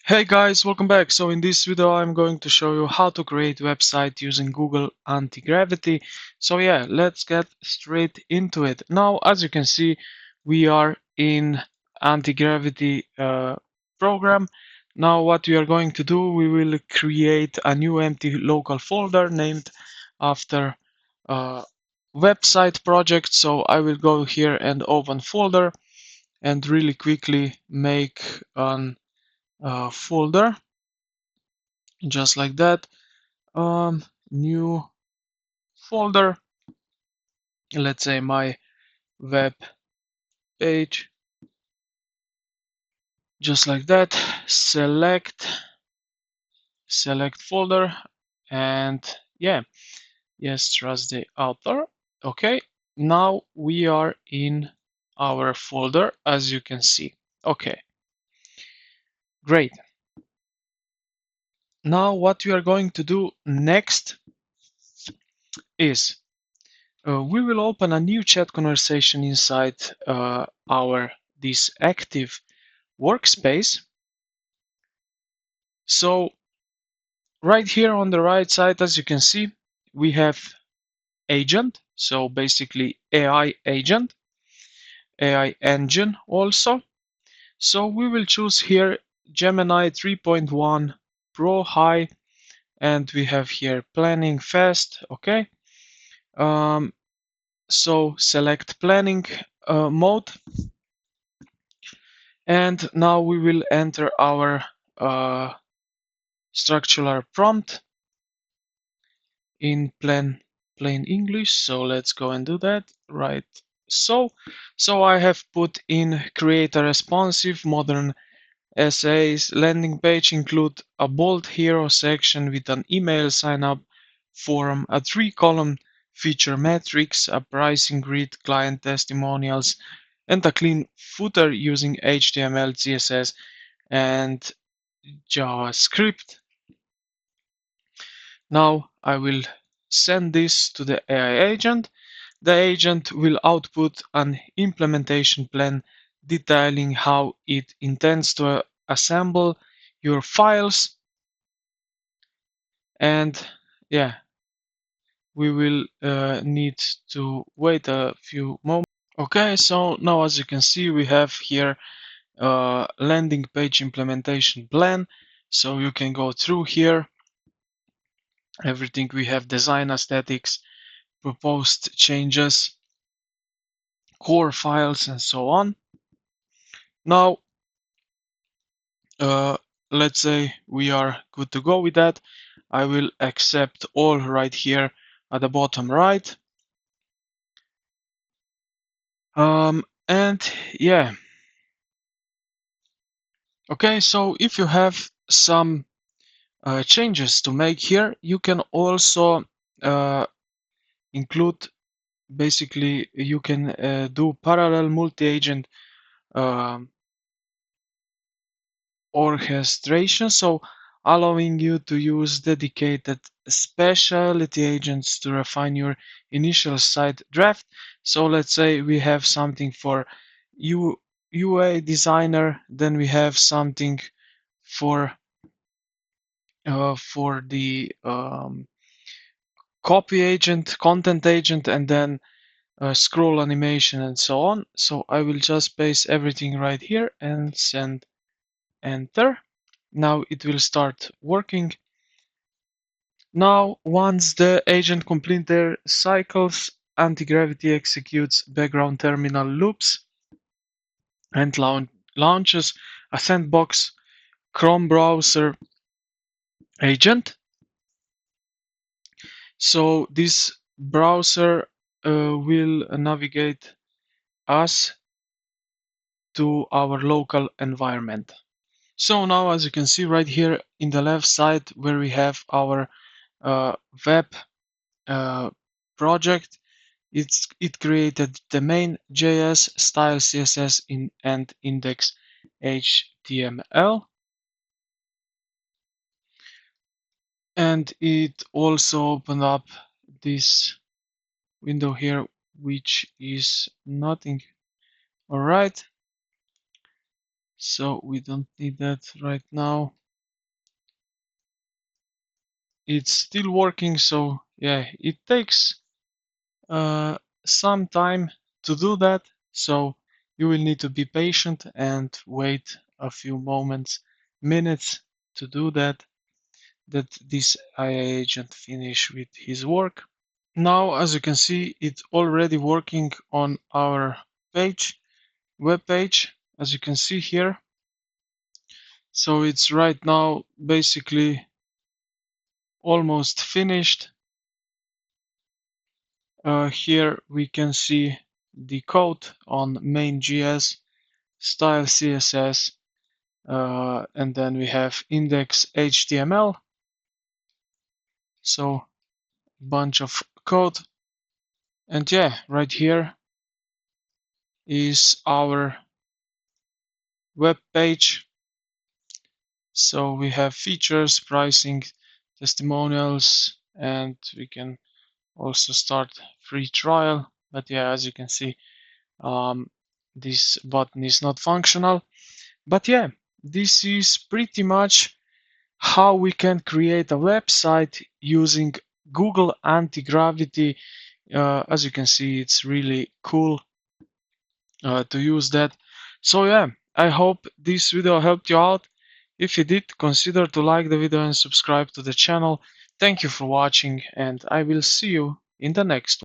Hey guys, welcome back. So in this video I'm going to show you how to create website using Google Antigravity. So yeah, let's get straight into it. Now as you can see, we are in Antigravity program. Now what we are going to do, we will create a new empty local folder named after website project. So I will go here and open folder and really quickly make an folder just like that. New folder, let's say my web page, just like that. Select folder, and yeah, yes, trust the author. Okay, now we are in our folder, as you can see. Okay, great. Now what we are going to do next is we will open a new chat conversation inside our this active workspace. So right here on the right side, as you can see, we have agent. So basically AI agent, AI engine also. So we will choose here Gemini 3.1 Pro High, and we have here planning fast. Okay. Um, so select planning mode, and now we will enter our structural prompt in plain English. So let's go and do that. Right. So I have put in create a responsive modern essays landing page, include a bold hero section with an email sign up form, a 3-column feature matrix, a pricing grid, client testimonials, and a clean footer using HTML, CSS, and JavaScript. Now I will send this to the AI agent. The agent will output an implementation plan detailing how it intends to assemble your files, and yeah, we will need to wait a few moments. Okay, so now as you can see, we have here landing page implementation plan. So you can go through here everything. We have design aesthetics, proposed changes, core files, and so on. Now let's say we are good to go with that. I will accept all right here at the bottom right. And yeah, okay, so if you have some changes to make here, you can also include, basically you can do parallel multi-agent um orchestration, so allowing you to use dedicated specialty agents to refine your initial site draft. So let's say we have something for UA designer, then we have something for the copy agent, content agent, and then scroll animation and so on. So I will just paste everything right here and send enter. Now it will start working. Now, once the agent completes their cycles, Antigravity executes background terminal loops and launches a sandbox Chrome browser agent. So this browser will navigate us to our local environment. So now, as you can see right here in the left side where we have our web uh, project, it created the main JS, style CSS and index HTML, and it also opened up this window here, which is nothing. All right. so we don't need that right now. It's still working, so yeah, it takes uh, some time to do that, so you will need to be patient and wait a few minutes to do that this AI agent finish with his work. Now, as you can see, it's already working on our web page, as you can see here. So it's right now basically almost finished. Here we can see the code on main.js, style CSS, and then we have index HTML. So bunch of code. And yeah, right here is our web page. So we have features, pricing, testimonials, and we can also start free trial. But yeah, as you can see, this button is not functional. But yeah, this is pretty much how we can create a website using Google Antigravity. As you can see, it's really cool to use that. So yeah, I hope this video helped you out. If you did, consider to like the video and subscribe to the channel. Thank you for watching, and I will see you in the next one.